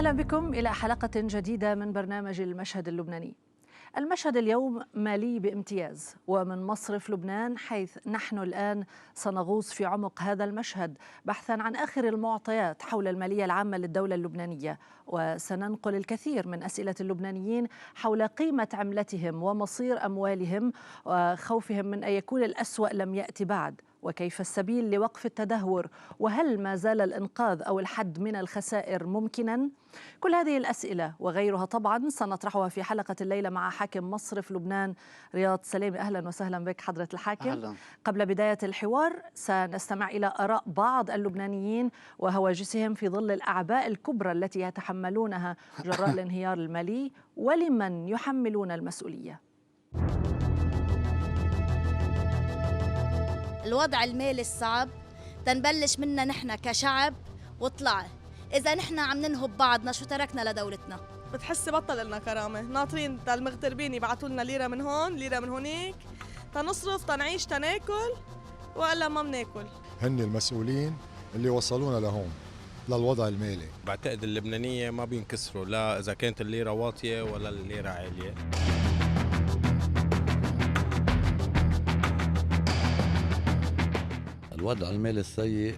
أهلا بكم إلى حلقة جديدة من برنامج المشهد اللبناني. المشهد اليوم مالي بامتياز ومن مصرف لبنان، حيث نحن الآن سنغوص في عمق هذا المشهد بحثا عن آخر المعطيات حول المالية العامة للدولة اللبنانية، وسننقل الكثير من أسئلة اللبنانيين حول قيمة عملتهم ومصير أموالهم وخوفهم من أن يكون الأسوأ لم يأتي بعد، وكيف السبيل لوقف التدهور، وهل ما زال الإنقاذ أو الحد من الخسائر ممكنا؟ كل هذه الأسئلة وغيرها طبعا سنطرحها في حلقة الليلة مع حاكم مصرف لبنان رياض سلامي. أهلا وسهلا بك حضرة الحاكم. أهلا. قبل بداية الحوار سنستمع إلى آراء بعض اللبنانيين وهواجسهم في ظل الأعباء الكبرى التي يتحملونها جراء الانهيار المالي، ولمن يحملون المسؤولية. الوضع المالي الصعب تنبلش منا نحن كشعب وطلع. إذا نحن عم ننهب بعضنا شو تركنا لدولتنا؟ بتحسي بطل لنا كرامة، ناطرين المغتربين يبعتوا لنا ليرة من هون ليرة من هونيك، تنصرف تنعيش تناكل، وإلا ما بناكل. هن المسؤولين اللي وصلونا لهون للوضع المالي. بعتقد اللبنانية ما بينكسروا، لا إذا كانت الليرة واطية ولا الليرة عالية. الوضع المالي السيء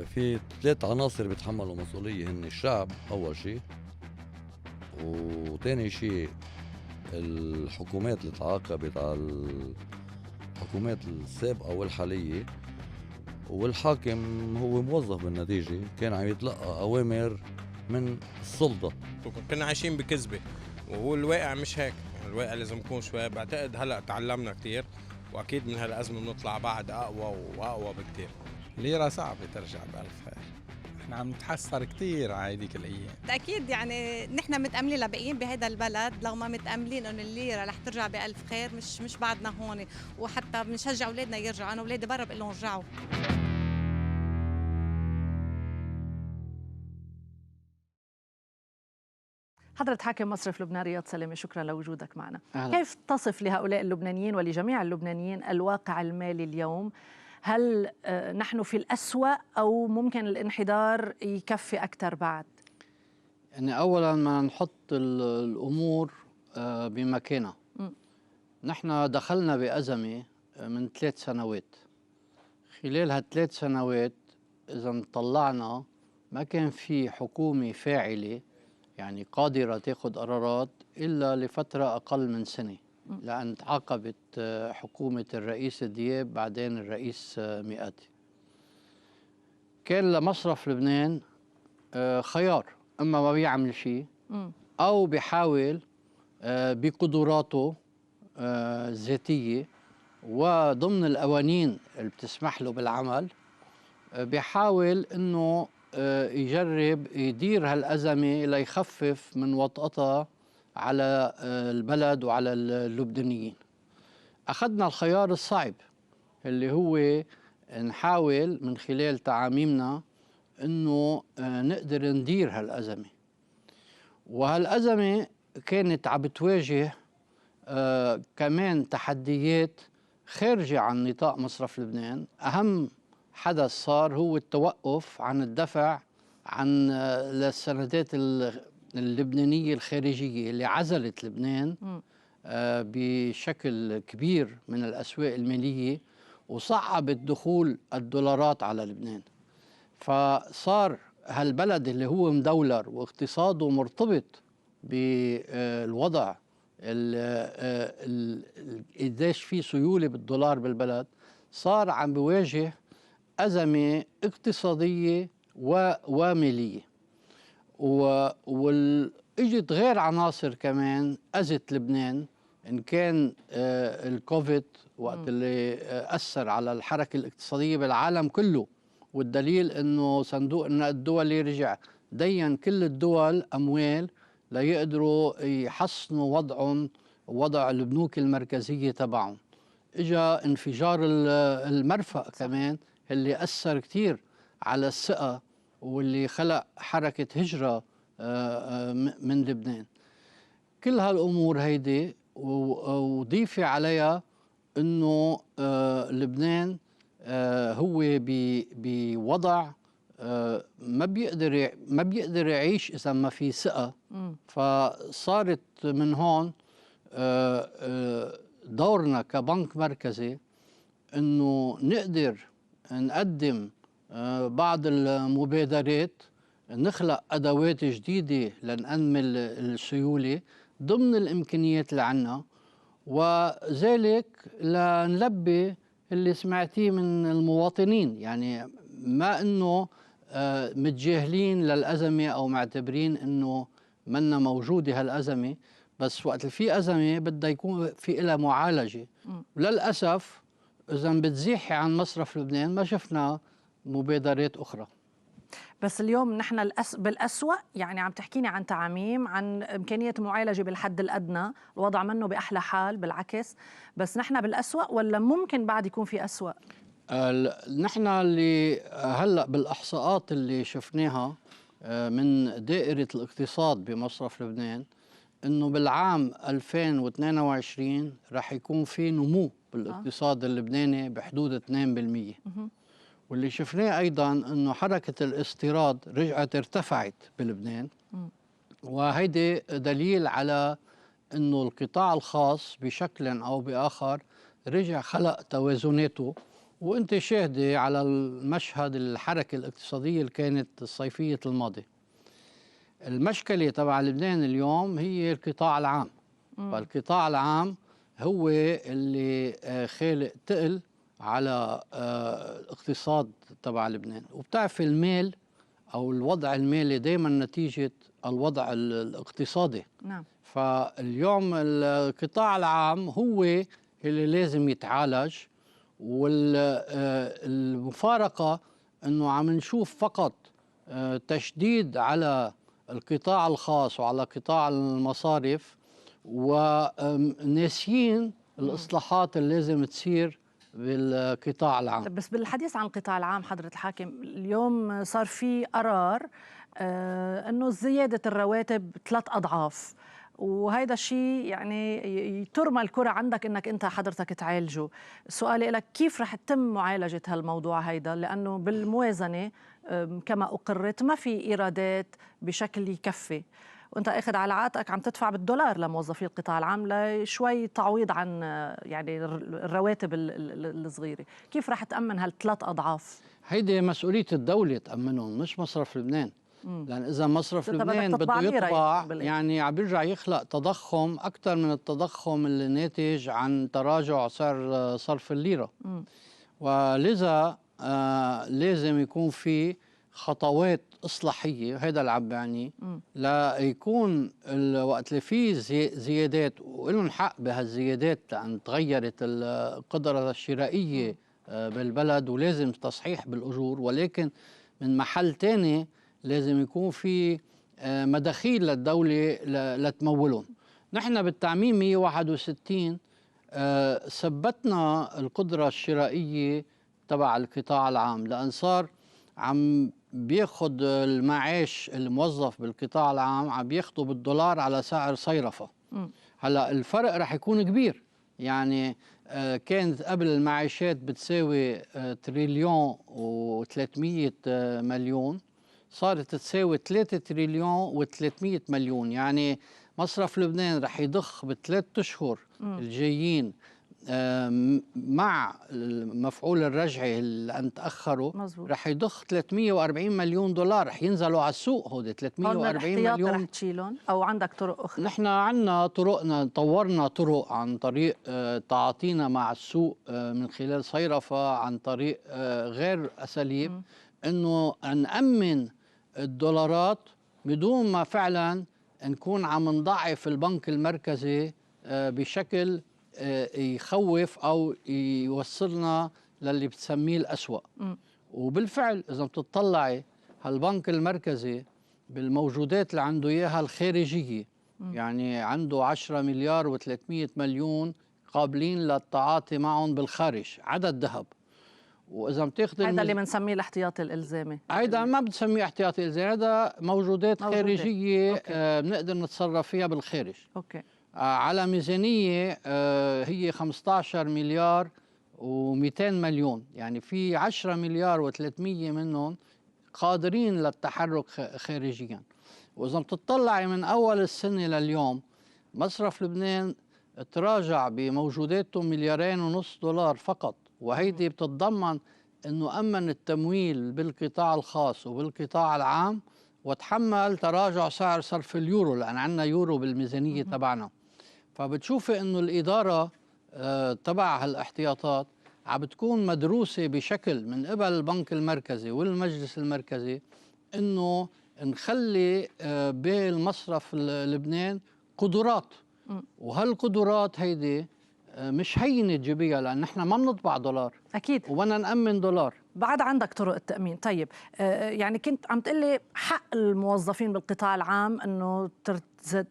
في 3 عناصر بيتحملوا مسؤولية، هن الشعب أول شيء، وثاني شيء الحكومات اللي تعاقبت على الحكومات السابقة والحالية، والحاكم هو موظف بالنتيجة كان عم يتلقى أوامر من السلطة. كنا عايشين بكذبة وهو الواقع مش هيك، الواقع لازم يكون شوي. بعتقد هلأ تعلمنا كتير وأكيد من هالأزمة بنطلع بعد أقوى وأقوى بكتير. الليرة صعبة ترجع بألف خير، احنا عم نتحسر كتير على هذيك الأيام. أكيد يعني نحن متأملين لبقيين بهذا البلد، لو ما متأملين إنه الليرة رح ترجع بألف خير مش بعدنا هون، وحتى بنشجع أولادنا يرجعوا. أنا أولادي برا بقول لهم رجعوا. حضرة حاكم مصرف لبنان رياض سلامي، شكرا لوجودك معنا. أهلا. كيف تصف لهؤلاء اللبنانيين ولجميع اللبنانيين الواقع المالي اليوم؟ هل نحن في الأسوأ أو ممكن الانحدار يكفي أكثر بعد؟ يعني أولا ما نحط الأمور بمكانها. نحن دخلنا بأزمة من 3 سنوات. خلال هال3 سنوات إذا طلعنا ما كان في حكومة فاعلة يعني قادرة تاخذ قرارات إلا لفترة أقل من سنة، لأن تعاقبت حكومة الرئيس دياب بعدين الرئيس مئاتي. كان لمصرف لبنان خيار، إما ما بيعمل شيء أو بيحاول بقدراته الذاتية وضمن القوانين اللي بتسمح له بالعمل، بيحاول إنه يجرب يدير هالأزمة ليخفف من وطأتها على البلد وعلى اللبنانيين. أخذنا الخيار الصعب اللي هو نحاول من خلال تعاميمنا إنه نقدر ندير هالأزمة. وهالأزمة كانت عم بتواجه كمان تحديات خارجة عن نطاق مصرف لبنان. أهم حدث صار هو التوقف عن الدفع عن السندات اللبنانية الخارجية اللي عزلت لبنان بشكل كبير من الأسواق المالية وصعبت دخول الدولارات على لبنان. فصار هالبلد اللي هو مدولر واقتصاده مرتبط بالوضع قديش في سيولة بالدولار بالبلد، صار عم بواجه أزمة اقتصادية ومالية. واجت غير عناصر كمان أذت لبنان، إن كان الكوفيد وقت اللي أثر على الحركة الاقتصادية بالعالم كله، والدليل إنه صندوق النقد الدولي رجع دين كل الدول أموال ليقدروا يحسنوا وضعهم ووضع البنوك المركزية تبعهم. إجا انفجار المرفأ كمان اللي أثر كتير على الثقة واللي خلق حركة هجرة من لبنان. كل هالأمور هيدي وضيفي عليها إنه لبنان هو بوضع ما بيقدر يعيش إذا ما في ثقة. فصارت من هون دورنا كبنك مركزي إنه نقدر نقدم بعض المبادرات، نخلق أدوات جديدة لنأمن السيولة ضمن الإمكانيات اللي عنا، وذلك لنلبي اللي سمعتيه من المواطنين. يعني ما إنه متجاهلين للأزمة أو معتبرين إنه منا موجودة هالأزمة، بس وقت في أزمة بدها يكون في لها معالجة. وللأسف إذا بتزيحي عن مصرف لبنان ما شفنا مبادرات أخرى. بس اليوم نحن بالأسوأ، يعني عم تحكيني عن تعميم، عن إمكانية معالجة بالحد الأدنى، الوضع منه بأحلى حال بالعكس، بس نحن بالأسوأ ولا ممكن بعد يكون في أسوأ؟ نحن اللي هلأ بالإحصاءات اللي شفناها من دائرة الاقتصاد بمصرف لبنان إنه بالعام 2022 رح يكون في نمو بالاقتصاد اللبناني بحدود 2%. واللي شفناه أيضا أنه حركة الاستيراد رجعت ارتفعت بلبنان، وهيدي دليل على أنه القطاع الخاص بشكل أو بآخر رجع خلق توازناته. وأنت شاهدة على المشهد الحركة الاقتصادية اللي كانت الصيفية الماضية. المشكلة تبع لبنان اليوم هي القطاع العام. فالقطاع العام هو اللي خالق تقل على الاقتصاد تبع لبنان. وبتعرف المال أو الوضع المالي دائما نتيجة الوضع الاقتصادي. نعم. فاليوم القطاع العام هو اللي لازم يتعالج، والمفارقة أنه عم نشوف فقط تشديد على القطاع الخاص وعلى قطاع المصارف، وناسيين الإصلاحات اللي لازم تصير بالقطاع العام. بس بالحديث عن القطاع العام حضرة الحاكم، اليوم صار في قرار أنه زيادة الرواتب 3 أضعاف، وهيدا الشيء يعني ترمى الكرة عندك انك انت حضرتك تعالجه. سؤالي لك، كيف رح تتم معالجة هالموضوع هيدا؟ لأنه بالموازنة كما أقرت ما في إيرادات بشكل يكفي، وانت اخذ على عاتقك عم تدفع بالدولار لموظفي القطاع العام لشوي تعويض عن يعني الرواتب الصغيرة. كيف رح تأمن هال3 أضعاف؟ هيدي مسؤولية الدولة تأمنهم، مش مصرف لبنان. لأن إذا مصرف لبنان بده يطبع يعني عم بيرجع يخلق تضخم أكثر من التضخم اللي ناتج عن تراجع سعر صرف الليرة. ولذا لازم يكون في خطوات إصلاحية، هذا اللي عم بعني، لا يكون الوقت اللي فيه زيادات ولهم حق بهالزيادات لأن تغيرت القدرة الشرائية بالبلد ولازم تصحيح بالأجور، ولكن من محل تاني لازم يكون في مداخيل للدولة لتمولهم. نحن بالتعميم 161 ثبتنا القدرة الشرائية تبع القطاع العام، لأن صار عم بياخد المعاش الموظف بالقطاع العام عم بياخده بالدولار على سعر صيرفة. هلا الفرق رح يكون كبير، يعني كانت قبل المعاشات بتساوي 1,300 مليون، صارت تساوي 3,300,000,000. يعني مصرف لبنان رح يضخ ب3 أشهر الجايين مع المفعول الرجعي اللي تأخروا رح يضخ 340 مليون دولار، رح ينزلوا على السوق. هودي 340 مليون رح تشيلهم أو عندك طرق أخرى؟ نحن عندنا طرقنا، طورنا طرق عن طريق تعاطينا مع السوق من خلال صيرفة، عن طريق غير أساليب إنه نأمن الدولارات بدون ما فعلا نكون عم نضعف البنك المركزي بشكل يخوف أو يوصلنا للي بتسميه الأسوأ. وبالفعل إذا بتطلعي هالبنك المركزي بالموجودات اللي عنده إياها الخارجية، يعني عنده 10 مليار و300 مليون قابلين للتعاطي معهم بالخارج عدد ذهب. وإذا بتاخذ هذا اللي بنسميه الاحتياطي الإلزامي. هيدا ما بنسميه احتياطي إلزامي، هذا موجودات خارجية بنقدر نتصرف فيها بالخارج. أوكي. على ميزانية هي 15 مليار و200 مليون، يعني في 10 مليار و300 منهم قادرين للتحرك خارجيا. وإذا بتطلعي من أول السنة لليوم مصرف لبنان تراجع بموجوداته $2.5 مليار فقط، وهيدي بتتضمن أنه أمن التمويل بالقطاع الخاص وبالقطاع العام وتحمل تراجع سعر صرف اليورو، لأن عندنا يورو بالميزانية تبعنا. فبتشوفي أنه الإدارة تبع هالاحتياطات عم بتكون مدروسة بشكل من قبل البنك المركزي والمجلس المركزي، أنه نخلي بالمصرف لبنان قدرات، وهالقدرات هيدي مش هينة تجيبيها، لأن نحن ما بنطبع دولار أكيد وبدنا نأمن دولار. بعد عندك طرق التأمين. طيب يعني كنت عم تقلي حق الموظفين بالقطاع العام أنه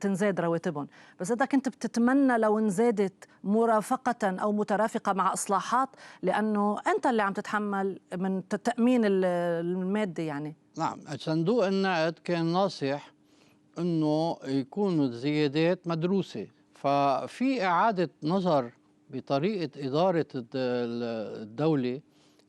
تنزاد رواتبهم، بس إذا كنت بتتمنى لو انزادت مرافقة أو مترافقة مع إصلاحات، لأنه أنت اللي عم تتحمل من التأمين المادي يعني. نعم، صندوق النقد كان ناصح أنه يكونوا زيادات مدروسة، ففي إعادة نظر بطريقة إدارة الدولة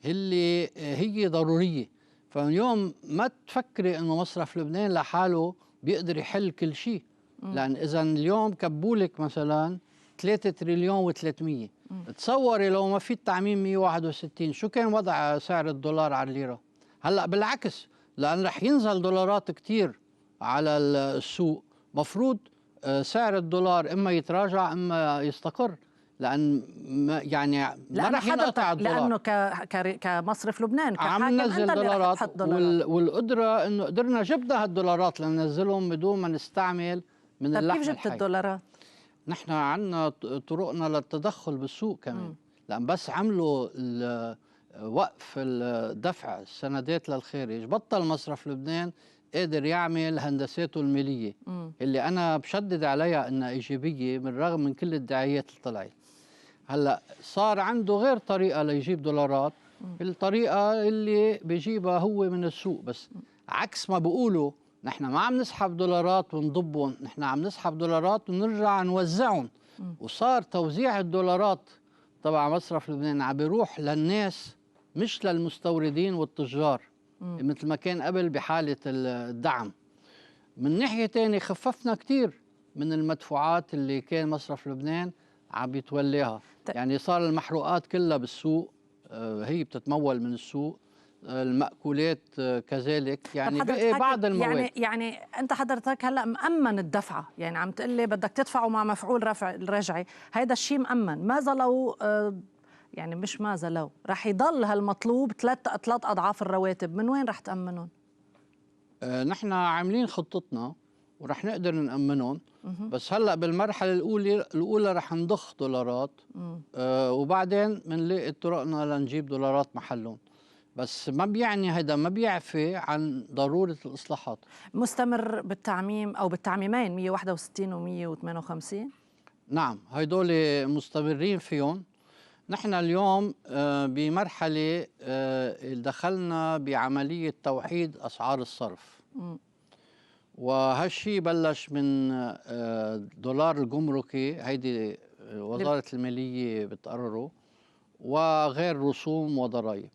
اللي هي ضرورية. فاليوم ما تفكري أنه مصرف لبنان لحاله بيقدر يحل كل شيء، لأن إذا اليوم كبولك مثلا 3 تريليون و300، تصوري لو ما في التعميم 161 شو كان وضع سعر الدولار على الليرة؟ هلأ بالعكس، لأن رح ينزل دولارات كتير على السوق، مفروض سعر الدولار إما يتراجع إما يستقر، لأن يعني ما رح ينقطع الدولار، لأنه كمصرف لبنان عم ننزل دولارات والقدرة إنه قدرنا جبنا هالدولارات لننزلهم بدون ما نستعمل من اللحم الحي. كيف جبت الدولارات؟ نحن عندنا طرقنا للتدخل بالسوق كمان، لأن بس عملوا وقف الدفع السندات للخارج بطل مصرف لبنان قادر يعمل هندساته المالية اللي أنا بشدد عليها إنها إيجابية بالرغم من كل الدعايات اللي طلعت. هلأ صار عنده غير طريقة ليجيب دولارات، الطريقة اللي بيجيبها هو من السوق، بس عكس ما بيقولوا نحن ما عم نسحب دولارات ونضبهم، نحن عم نسحب دولارات ونرجع نوزعهم. وصار توزيع الدولارات طبعا مصرف لبنان عم بيروح للناس مش للمستوردين والتجار مثل ما كان قبل بحالة الدعم. من ناحية تانية خففنا كتير من المدفوعات اللي كان مصرف لبنان عم يتولاها، يعني صار المحروقات كلها بالسوق، هي بتتمول من السوق، المأكولات كذلك، يعني بقي بعض المواد. يعني أنت حضرتك هلأ مأمن الدفعة، يعني عم تقول لي بدك تدفعه مع مفعول رجعي، هيدا الشيء مأمن. ماذا لو يعني مش ماذا لو رح يضل هالمطلوب 3 أضعاف الرواتب، من وين رح تأمنهم؟ نحن عاملين خطتنا ورح نقدر نأمنهم، بس هلأ بالمرحلة الأولى رح نضخ دولارات وبعدين بنلاقي طرقنا لنجيب دولارات محلهم، بس ما بيعني هذا ما بيعفي عن ضرورة الإصلاحات. مستمر بالتعميم أو بالتعميمين 161 و158؟ نعم، هيدول مستمرين فيهم. نحن اليوم بمرحلة دخلنا بعملية توحيد أسعار الصرف، وهالشي بلش من دولار الجمركي، هيدي وزارة المالية بتقرره، وغير رسوم وضرائب.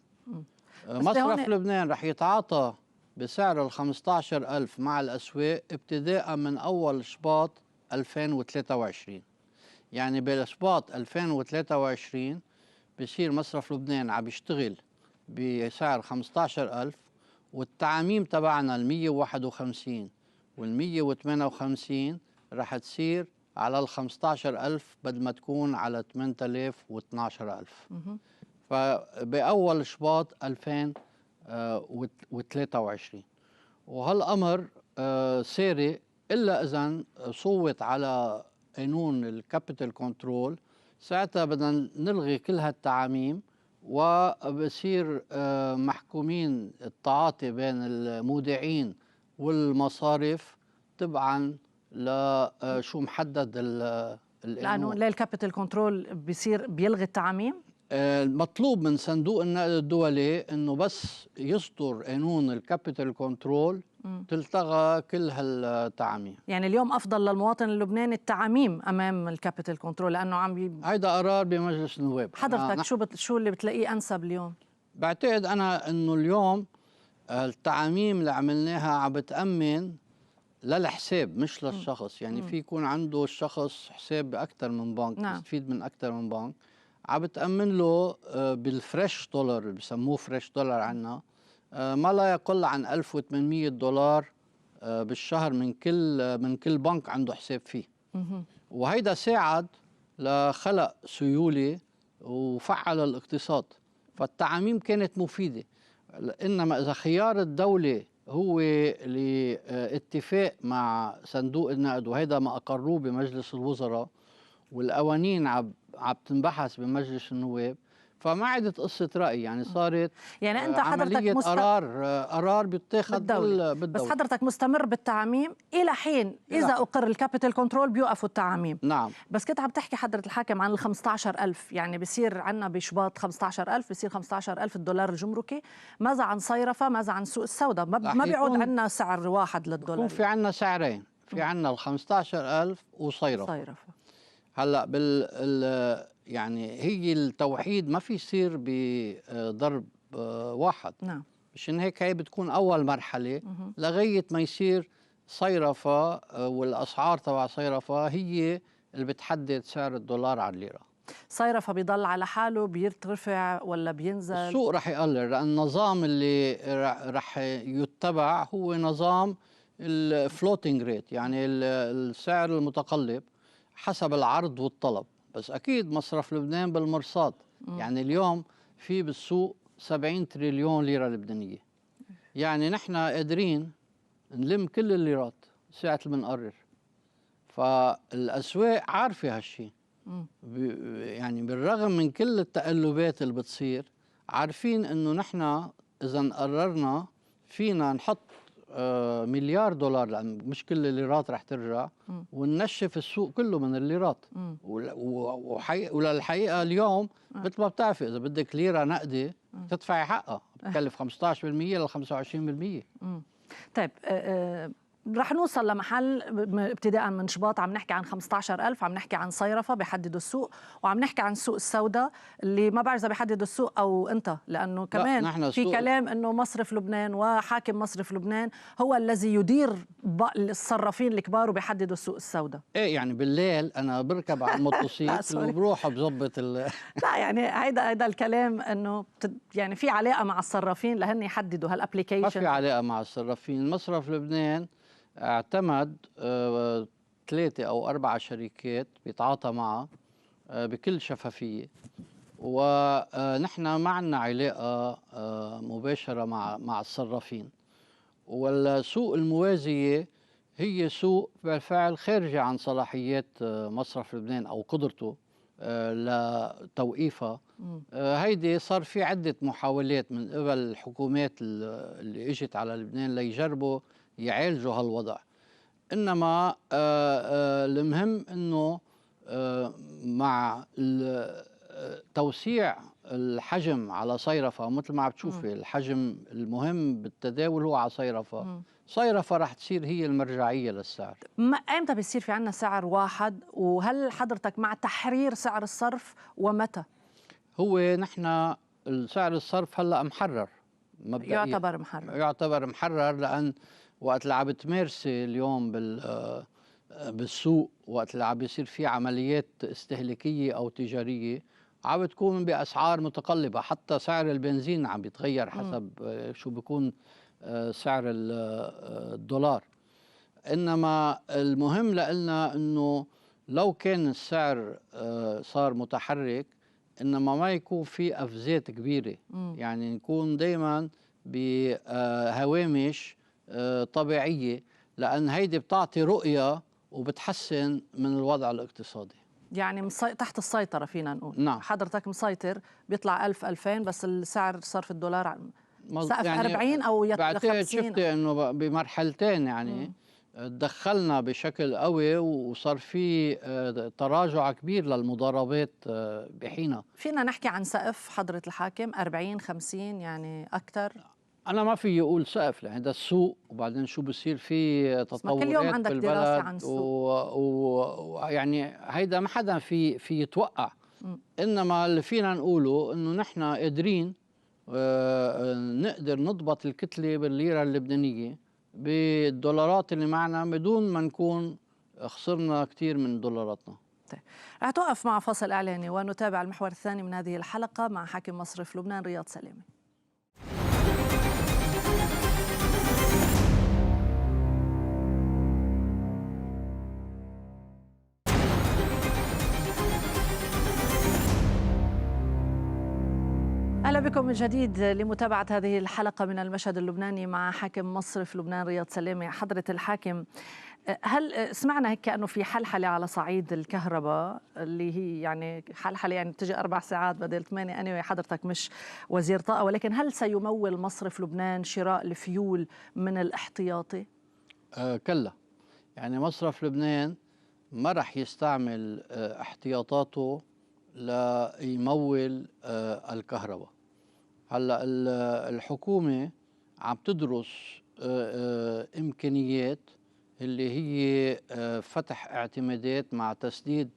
مصرف لبنان رح يتعاطى بسعر 15,000 مع الأسواق ابتداء من أول شباط 2023. يعني بالشباط 2023 بصير مصرف لبنان عم يشتغل بسعر 15,000، والتعاميم تبعنا 151 وال158 رح تصير على 15,000 بدل ما تكون على 8,012,000. فبأول شباط 2023، وهالأمر ساري إلا إذا صوت على قانون الكابيتال كنترول، ساعتها بدنا نلغي كل هالتعاميم وبصير محكومين التعاطي بين المودعين والمصارف تبعا لشو محدد القانون. لأنه للكابيتال كنترول بيصير بيلغي التعاميم. المطلوب من صندوق النقد الدولي انه بس يصدر قانون الكابيتال كنترول تلتغى كل هالتعاميم. يعني اليوم افضل للمواطن اللبناني التعاميم امام الكابيتال كنترول، لانه هيدا قرار بمجلس النواب. حضرتك شو اللي بتلاقيه انسب اليوم؟ بعتقد انا انه اليوم التعاميم اللي عملناها عم بتأمن للحساب مش للشخص، يعني في يكون عنده الشخص حساب بأكثر من بنك، نعم. يستفيد من أكثر من بنك، عم بتأمن له بالفريش دولار اللي بسموه فريش دولار عنا ما لا يقل عن $1800 بالشهر من كل بنك عنده حساب فيه. وهيدا ساعد لخلق سيولة وفعل الاقتصاد، فالتعاميم كانت مفيدة. إنما إذا خيار الدولة هو لاتفاق مع صندوق النقد، وهيدا ما أقروه بمجلس الوزراء والقوانين عم تنبحث بمجلس النواب، فما عادت قصة رأي، يعني صارت يعني أنت حضرتك عملية قرار بيتاخذ بالدولة. بس حضرتك مستمر بالتعميم إلى حين إذا أقر الكابيتال كنترول بيوقفوا التعميم. نعم. بس كنت عم تحكي حضرة الحاكم عن ال15,000، يعني بصير عنا بشباط 15,000، بصير $15,000 الجمركي. ماذا عن صيرفة؟ ماذا عن سوق السوداء؟ ما بيعود عنا سعر واحد للدولار. يكون في عنا سعرين، في عنا ال15,000 وصيرفة. هلا يعني هي التوحيد ما في يصير بضرب واحد. نعم. مشان هيك هي بتكون أول مرحلة لغاية ما يصير صيرفة، والأسعار تبع صيرفة هي اللي بتحدد سعر الدولار على الليرة. صيرفة بيضل على حاله، بيرتفع ولا بينزل؟ السوق رح يقلل، لأن النظام اللي رح يتبع هو نظام الفلوتينج ريت، يعني السعر المتقلب حسب العرض والطلب. بس أكيد مصرف لبنان بالمرصاد، يعني اليوم في بالسوق 70 تريليون ليرة لبنانية، يعني نحن قادرين نلم كل الليرات ساعة اللي بنقرر. فالأسواق عارفة هالشي، يعني بالرغم من كل التقلبات اللي بتصير عارفين إنه نحن إذا قررنا فينا نحط $1,000,000، لأن مش كل الليرات رح ترجع، وننشف السوق كله من الليرات. وللحقيقة اليوم مثل ما بتعرفي إذا بدك ليرة نقدي تدفعي حقها، بتكلف 15% ل 25%. طيب رح نوصل لمحل ابتداء من شباط عم نحكي عن 15,000، عم نحكي عن صيرفة بيحددوا السوق، وعم نحكي عن سوق السوداء اللي ما بعرف إذا بيحددوا السوق أو أنت، لأنه كمان في كلام إنه مصرف لبنان وحاكم مصرف لبنان هو الذي يدير الصرافين الكبار وبيحددوا السوق السوداء. إيه يعني بالليل أنا بركب على الموتوسيكل وبروح بظبط لا يعني هيدا الكلام إنه يعني في علاقة مع الصرافين لهن يحددوا هالابليكيشن. ما في علاقة مع الصرافين. مصرف لبنان اعتمد 3 أو 4 شركات بيتعاطى معها بكل شفافية، ونحن ما عندنا علاقة مباشرة مع الصرافين. والسوق الموازية هي سوق بالفعل خارجة عن صلاحيات مصرف لبنان أو قدرته لتوقيفها. هيدي صار في عدة محاولات من قبل الحكومات اللي اجت على لبنان ليجربوا يعالجوا هالوضع. إنما المهم إنه مع توسيع الحجم على صيرفة، مثل ما عم تشوفي الحجم المهم بالتداول هو على صيرفة. صيرفة رح تصير هي المرجعية للسعر. امتى بيصير في عنا سعر واحد؟ وهل حضرتك مع تحرير سعر الصرف ومتى؟ هو نحن سعر الصرف هلا محرر مبدئيا، يعتبر محرر لأن وقت اللي عم بتمارسي اليوم بالسوق، وقت اللي عم بيصير في عمليات استهلاكية أو تجارية عم بتكون بأسعار متقلبة. حتى سعر البنزين عم بيتغير حسب شو بيكون سعر الدولار. إنما المهم لنا إنه لو كان السعر صار متحرك، إنما ما يكون في أفزات كبيرة، يعني نكون دايما بهوامش طبيعية، لأن هيدي بتعطي رؤية وبتحسن من الوضع الاقتصادي. يعني تحت السيطرة فينا نقول. نعم. حضرتك مسيطر، بيطلع 1000-2000، بس السعر صرف الدولار سقف يعني 40 أو 50. بعتقد شفتي إنه بمرحلتين يعني دخلنا بشكل قوي، وصار في تراجع كبير للمضاربات بحينها. فينا نحكي عن سقف حضرة الحاكم 40-50 يعني أكثر؟ أنا ما في أقول سقف، لأن هذا السوق، وبعدين شو بصير في تطورات كل يوم عندك بالبلد دراسة عن السوق، ويعني هيدا ما حدا في يتوقع. إنما اللي فينا نقوله إنه نحن قادرين نقدر نضبط الكتلة بالليرة اللبنانية بالدولارات اللي معنا بدون ما نكون خسرنا كتير من دولاراتنا. رح توقف مع فاصل إعلاني ونتابع المحور الثاني من هذه الحلقة مع حاكم مصرف لبنان رياض سلامة. أهلا بكم من جديد لمتابعة هذه الحلقة من المشهد اللبناني مع حاكم مصرف لبنان رياض سلامة. حضرة الحاكم، هل سمعنا هيك كأنه في حلحلة على صعيد الكهرباء اللي هي يعني حلحلة يعني بتجي 4 ساعات بدل 8؟ أنا حضرتك مش وزير طاقة، ولكن هل سيمول مصرف لبنان شراء الفيول من الاحتياطي؟ كلا، يعني مصرف لبنان ما رح يستعمل احتياطاته ليمول الكهرباء. هلا الحكومة عم تدرس إمكانيات اللي هي فتح اعتمادات مع تسديد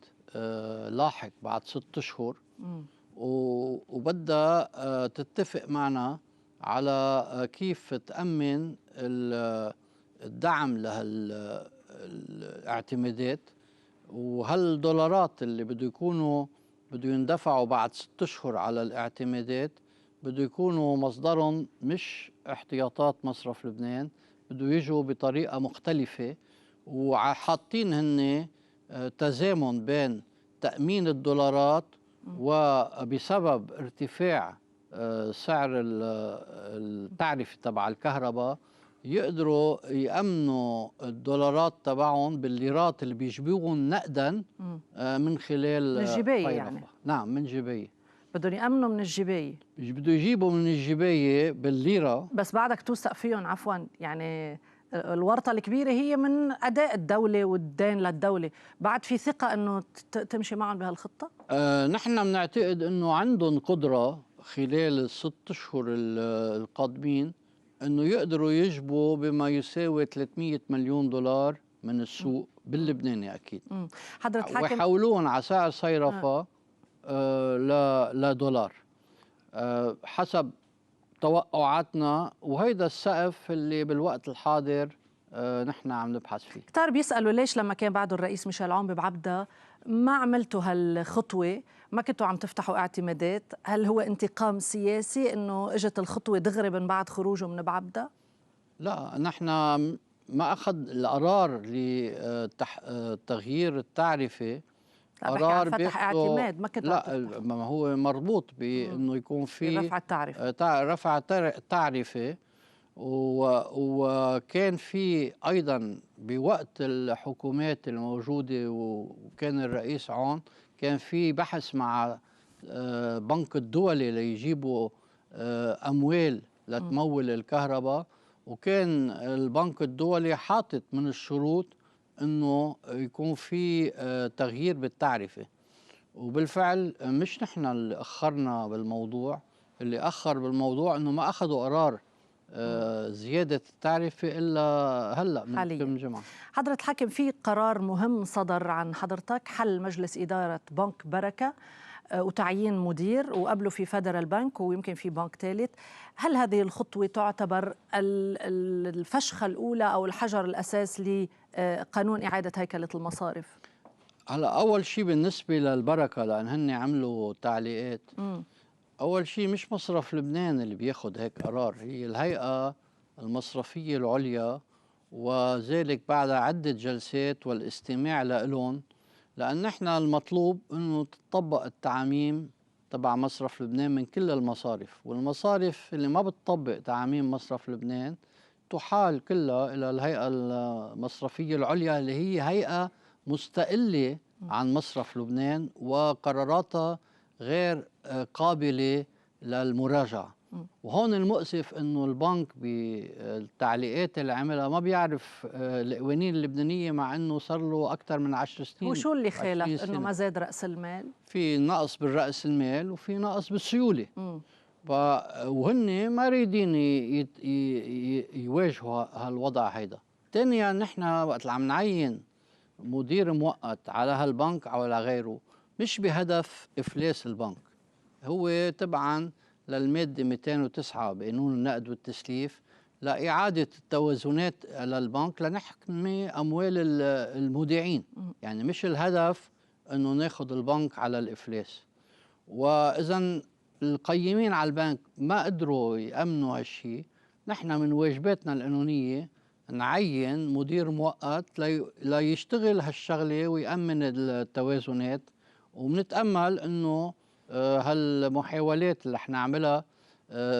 لاحق بعد 6 أشهر، وبدها تتفق معنا على كيف تأمن الدعم لهالاعتمادات، وهالدولارات اللي بده يندفعوا بعد 6 أشهر على الاعتمادات بده يكونوا مصدرهم مش احتياطات مصرف لبنان، بده يجوا بطريقة مختلفة، وحاطين هن تزامن بين تأمين الدولارات وبسبب ارتفاع سعر التعرفة تبع الكهرباء يقدروا يأمنوا الدولارات تبعهم بالليرات اللي بيجيبوهم نقدا من خلال من الجباية يعني. نعم، من جباية. بدهم يأمنوا من الجباية، بده يجيبوا من الجباية بالليرة، بس بعدك توثق فيهم. عفوا، يعني الورطة الكبيرة هي من أداء الدولة والدين للدولة. بعد في ثقة أنه تمشي معهم بهالخطة؟ نحن بنعتقد أنه عندهم قدرة خلال ال6 أشهر القادمين أنه يقدروا يجبوا بما يساوي 300 مليون دولار من السوق باللبناني أكيد، حضرة الحاكم، ويحولوهم على سعر صيرفة لدولار حسب توقعاتنا، وهيدا السقف اللي بالوقت الحاضر نحن عم نبحث فيه. كتار بيسألوا ليش لما كان بعده الرئيس ميشيل عون ببعبدة ما عملتوا هالخطوة، ما كنتوا عم تفتحوا اعتمادات؟ هل هو انتقام سياسي انه اجت الخطوة دغري من بعد خروجه من بعبدة؟ لا، نحن ما أخذ القرار لتغيير التعرفة. قرار فتح اعتماد، ما كنت لا، ما هو مربوط بانه يكون في رفع التعرفة، رفع التعرفة، وكان في ايضا بوقت الحكومات الموجودة وكان الرئيس عون كان في بحث مع بنك الدولي ليجيبوا اموال لتمول الكهرباء، وكان البنك الدولي حاطط من الشروط انه يكون في تغيير بالتعرفة، وبالفعل مش نحن اللي اخرنا بالموضوع، اللي اخر بالموضوع انه ما اخذوا قرار زيادة التعرفة الا هلا من كم جمعة. حضرة الحاكم، في قرار مهم صدر عن حضرتك، حل مجلس إدارة بنك بركة وتعيين مدير، وقبله في فدرال بنك ويمكن في بنك ثالث. هل هذه الخطوة تعتبر الفشخة الأولى أو الحجر الأساس لقانون إعادة هيكلة المصارف؟ هلا أول شيء بالنسبة للبركة، لأن هن عملوا تعليقات، أول شيء مش مصرف لبنان اللي بياخد هيك قرار، هي الهيئة المصرفية العليا، وذلك بعد عدة جلسات والاستماع لهم، لأن نحن المطلوب أنه تطبق التعاميم تبع مصرف لبنان من كل المصارف، والمصارف اللي ما بتطبق تعاميم مصرف لبنان تحال كلها إلى الهيئة المصرفية العليا اللي هي هيئة مستقلة عن مصرف لبنان وقراراتها غير قابلة للمراجعة. وهون المؤسف انه البنك بالتعليقات اللي عملها ما بيعرف القوانين اللبنانيه، مع انه صار له اكثر من 10 سنين. وشو اللي خالف؟ انه ما زاد راس المال؟ في نقص بالراس المال وفي نقص بالسيوله. وهن ما رايدين يواجهوا هالوضع هيدا. ثانيا نحن وقت اللي عم نعين مدير مؤقت على هالبنك او على غيره مش بهدف افلاس البنك، هو تبعا للمادة 209 بقانون النقد والتسليف لإعادة التوازنات على البنك لنحمي أموال المودعين. يعني مش الهدف أنه ناخد البنك على الإفلاس. وإذا القيمين على البنك ما قدروا يأمنوا هالشيء، نحن من واجباتنا القانونية نعين مدير مؤقت ليشتغل هالشغلة ويأمن التوازنات، وبنتأمل أنه هالمحاولات اللي رح نعملها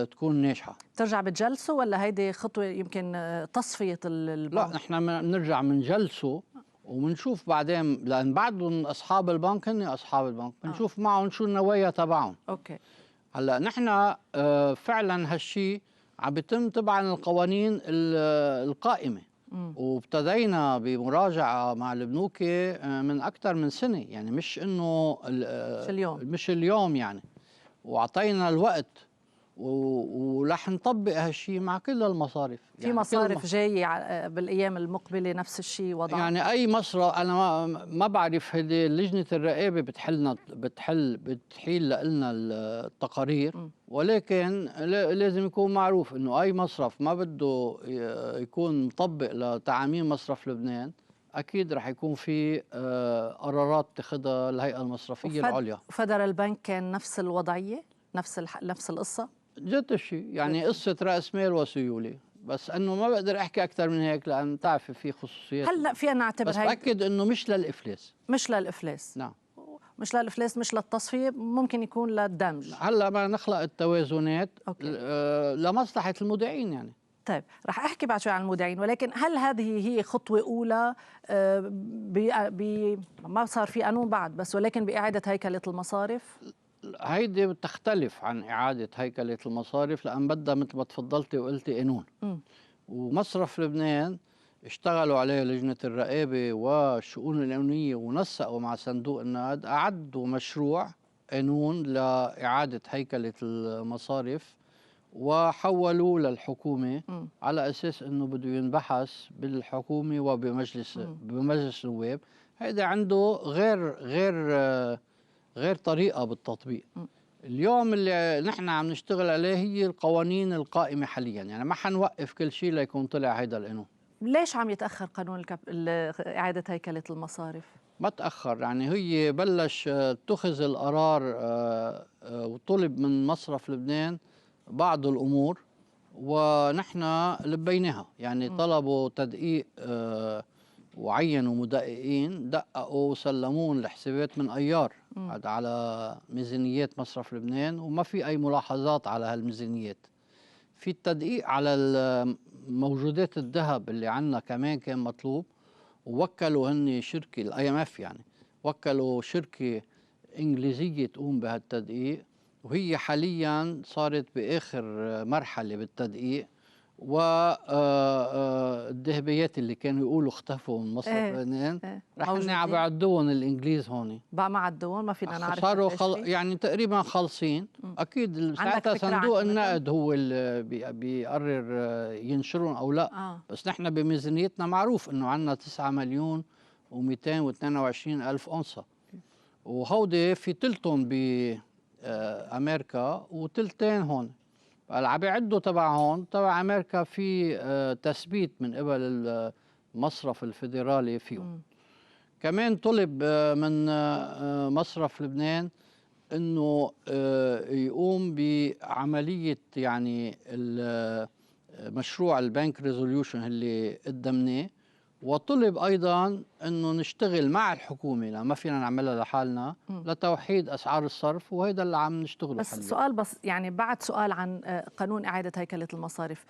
تكون ناجحة. ترجع بتجلسوا ولا هيدي خطوة يمكن تصفية البنك؟ لا، نحن بنرجع بنجلسوا وبنشوف بعدين، لأن بعضهم أصحاب البنك هن أصحاب البنك، بنشوف معهم شو النوايا تبعهم. أوكي. هلا نحن فعلا هالشيء عم بيتم تبعا القوانين القائمة، وابتدينا بمراجعة مع البنوك من أكثر من سنة، يعني مش إنه مش اليوم يعني، وأعطينا الوقت ورح نطبق هالشيء مع كل المصارف. في يعني مصارف جاية بالأيام المقبلة نفس الشيء وضع؟ يعني أي مصرف أنا ما بعرف، هذه لجنة الرقابة بتحيل لنا التقارير، ولكن لازم يكون معروف إنه أي مصرف ما بده يكون مطبق لتعاميم مصرف لبنان أكيد رح يكون في قرارات تاخذها الهيئة المصرفية العليا. فدرال بنك كان نفس الوضعية، نفس القصة؟ جد الشيء يعني قصة رأس مال وسيولة، بس انه ما بقدر احكي اكثر من هيك لان بتعرفي في خصوصيات. هلا فينا نعتبر بس باكد انه مش للافلاس. مش للافلاس. نعم. مش للافلاس، مش للتصفيه، ممكن يكون للدمج. هلا ما نخلق التوازنات لمصلحة المودعين يعني. طيب رح احكي بعد شوي عن المودعين، ولكن هل هذه هي خطوه اولى ما صار في قانون بعد بس، ولكن باعاده هيكله المصارف؟ هيدي بتختلف عن إعادة هيكلة المصارف، لأن بدها مثل ما تفضلتي وقلتي قانون. ومصرف لبنان اشتغلوا عليه لجنة الرقابة والشؤون القانونية ونسقوا مع صندوق النقد، أعدوا مشروع قانون لإعادة هيكلة المصارف وحولوه للحكومة على أساس أنه بده ينبحث بالحكومة وبمجلس النواب. هيدا عنده غير طريقة بالتطبيق. اليوم اللي نحن عم نشتغل عليه هي القوانين القائمة حاليا، يعني ما حنوقف كل شيء ليكون طلع هيدا القانون. ليش عم يتأخر قانون إعادة هيكلة المصارف؟ ما تأخر، يعني هي بلش اتخذ القرار وطلب من مصرف لبنان بعض الأمور ونحن لبيناها، يعني طلبوا تدقيق وعينوا مدققين دققوا وسلمون الحسابات من أيار على ميزانيات مصرف لبنان، وما في أي ملاحظات على هالميزانيات. في التدقيق على موجودات الذهب اللي عنا كمان كان مطلوب، ووكلوا هن شركة IMF، يعني وكلوا شركة إنجليزية تقوم بهالتدقيق، وهي حاليا صارت بآخر مرحلة بالتدقيق، والذهبيات اللي كانوا يقولوا اختفوا من مصرف لبنان رح عم بعدوهم الانجليز هون. بقى ما عدوهم، ما فينا نعرف صاروا يعني تقريبا خالصين. اكيد ساعتها صندوق النقد هو اللي بيقرر ينشرون او لا. بس نحن بميزانيتنا معروف انه عندنا 9,222,000 أونصة، وهودي في تلتهم بأمريكا وتلتين هون. عم بيعدوا تبع هون تبع امريكا في تثبيت من قبل المصرف الفيدرالي فيهم. كمان طلب من مصرف لبنان انه يقوم بعمليه يعني مشروع البنك ريزوليوشن اللي قدمناه، وطلب ايضا انه نشتغل مع الحكومه لما ما فينا نعملها لحالنا لتوحيد اسعار الصرف، وهذا اللي عم نشتغله بس حاليا. سؤال بس يعني بعد سؤال عن قانون اعاده هيكله المصارف،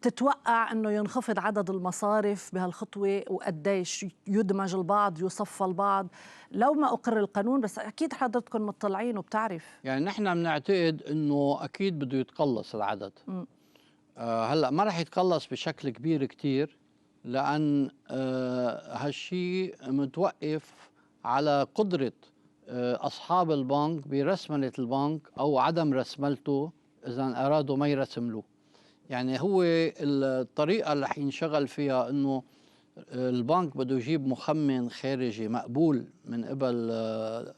بتتوقع انه ينخفض عدد المصارف بهالخطوه وقديش يدمج البعض يصفى البعض لو ما اقر القانون؟ بس اكيد حضرتكم مطلعين وبتعرف. يعني نحن بنعتقد انه اكيد بده يتقلص العدد. هلا ما رح يتقلص بشكل كبير كتير، لأن هالشي متوقف على قدرة أصحاب البنك برسملة البنك أو عدم رسملته إذا أرادوا ما يرسملوه. يعني هو الطريقة اللي رح ينشغل فيها إنه البنك بده يجيب مخمن خارجي مقبول من قبل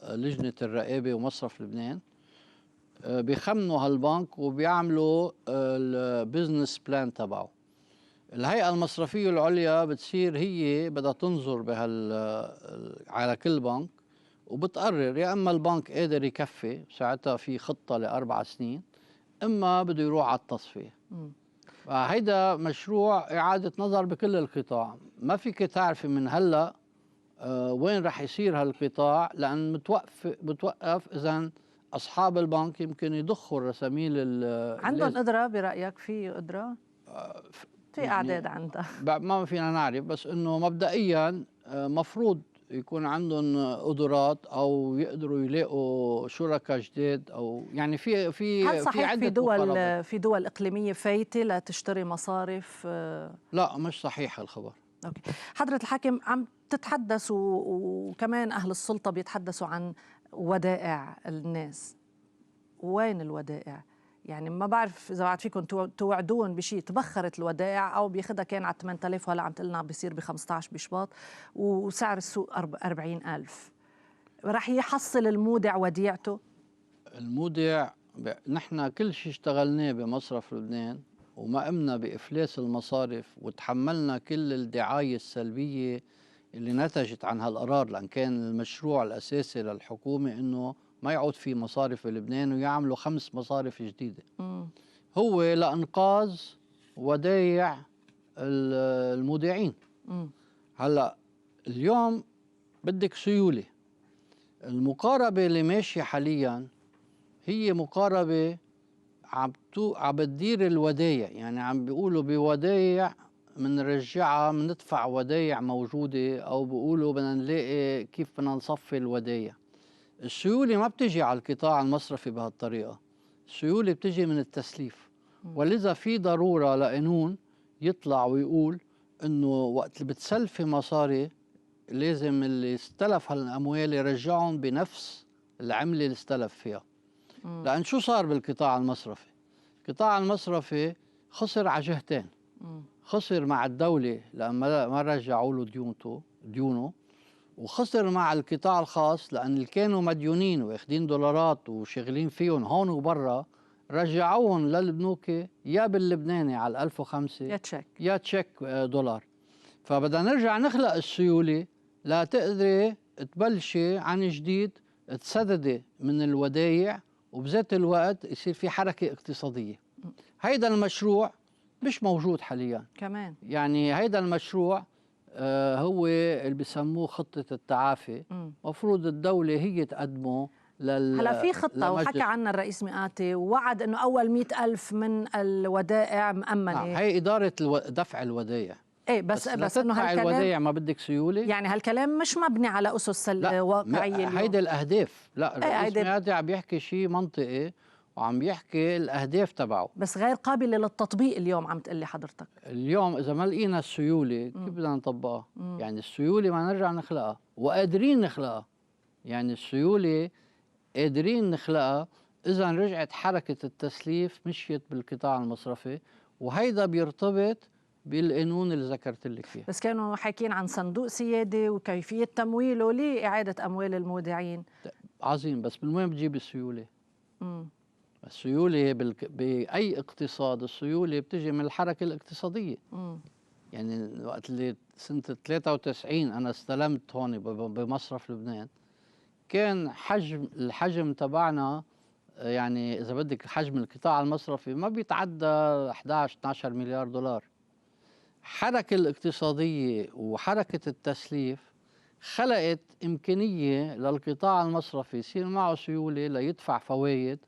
لجنة الرقابة ومصرف لبنان، بيخمنوا هالبنك وبيعملوا البزنس بلان تبعه. الهيئة المصرفية العليا بتصير هي بدها تنظر على كل بنك وبتقرر يا اما البنك قادر يكفي، ساعتها في خطة ل4 سنين، اما بده يروح على التصفية. فهيدا مشروع إعادة نظر بكل القطاع. ما فيك تعرفي من هلا وين رح يصير هالقطاع، لأن بتوقف إذا أصحاب البنك يمكن يضخوا الرساميل. عندهم قدرة برأيك؟ في قدرة؟ في أعداد عندها ما فينا نعرف، بس إنه مبدئيا مفروض يكون عندهم قدرات او يقدروا يلاقوا شركاء جداد، او يعني في هل صحيح عدة في دول اقليميه فايته لتشتري مصارف؟ لا مش صحيح الخبر. اوكي. حضرة الحاكم، عم تتحدثوا وكمان اهل السلطه بيتحدثوا عن ودائع الناس. وين الودائع؟ يعني ما بعرف اذا بعد فيكم توعدون بشيء. تبخرت الودائع او بياخذها كان على 8000 وهلا عم تقلنا بيصير ب 15 بشباط وسعر السوق 40,000. رح يحصل المودع وديعته؟ المودع نحن كل شيء اشتغلناه بمصرف لبنان وما قمنا بإفلاس المصارف وتحملنا كل الدعاية السلبية اللي نتجت عن هالقرار، لأن كان المشروع الأساسي للحكومة إنه ما يعود في مصارف بلبنان ويعملوا 5 مصارف جديدة. هو لإنقاذ ودايع المودعين. هلأ اليوم بدك سيولة. المقاربة اللي ماشية حاليا هي مقاربة عم بتدير الودايع، يعني عم بيقولوا بودايع منرجعها مندفع ودايع موجودة، أو بيقولوا بدنا نلاقي كيف بدنا نصفي الودايع. السيولة ما بتجي على القطاع المصرفي بهالطريقة، السيولة بتجي من التسليف. ولذا في ضرورة لقانون يطلع ويقول إنه وقت اللي بتسلفي مصاري لازم اللي استلف هالأموال يرجعهم بنفس العملة اللي استلف فيها. لأن شو صار بالقطاع المصرفي؟ القطاع المصرفي خسر على جهتين. خسر مع الدولة لأن ما رجعوا له ديونه، وخسر مع القطاع الخاص لأن اللي كانوا مديونين واخدين دولارات وشغلين فيهم هون وبرا رجعوهم للبنوك يا باللبناني على 1005 يا تشيك دولار. فبدنا نرجع نخلق السيولة لا تقدري تبلشي عن جديد تسددي من الودايع وبذات الوقت يصير في حركة اقتصادية. هيدا المشروع مش موجود حاليا كمان. يعني هيدا المشروع هو اللي بسموه خطة التعافي. مفروض الدولة هي تقدمه هلا في خطة وحكى عنها الرئيس مئاتي ووعد انه اول 100,000 من الودائع مأمنة. هي إدارة دفع الودائع. ايه بس انه هالكلام الودائع ما بدك سيولة، يعني هالكلام مش مبني على اسس واقعية. هيدا الاهداف. لا الرئيس مئاتي عم بيحكي شيء منطقي وعم بيحكي الاهداف تبعه، بس غير قابله للتطبيق. اليوم عم تقلي حضرتك اليوم اذا ما لقينا السيوله كيف بدنا نطبقها؟ يعني السيوله ما نرجع نخلقها وقادرين نخلقها. يعني السيوله قادرين نخلقها اذا رجعت حركه التسليف مشيت بالقطاع المصرفي، وهيدا بيرتبط بالقانون اللي ذكرت لك فيه. بس كانوا حاكيين عن صندوق سيادي وكيفيه تمويله لإعادة اموال المودعين. عظيم، بس من وين بتجيب السيوله؟ السيولة بأي اقتصاد السيولة بتجي من الحركة الاقتصادية. يعني وقت اللي سنة 93 أنا استلمت هون بمصرف لبنان كان الحجم تبعنا، يعني إذا بدك حجم القطاع المصرفي ما بيتعدى 11-12 مليار دولار. حركة الاقتصادية وحركة التسليف خلقت إمكانية للقطاع المصرفي يصير معه سيولة ليدفع فوائد،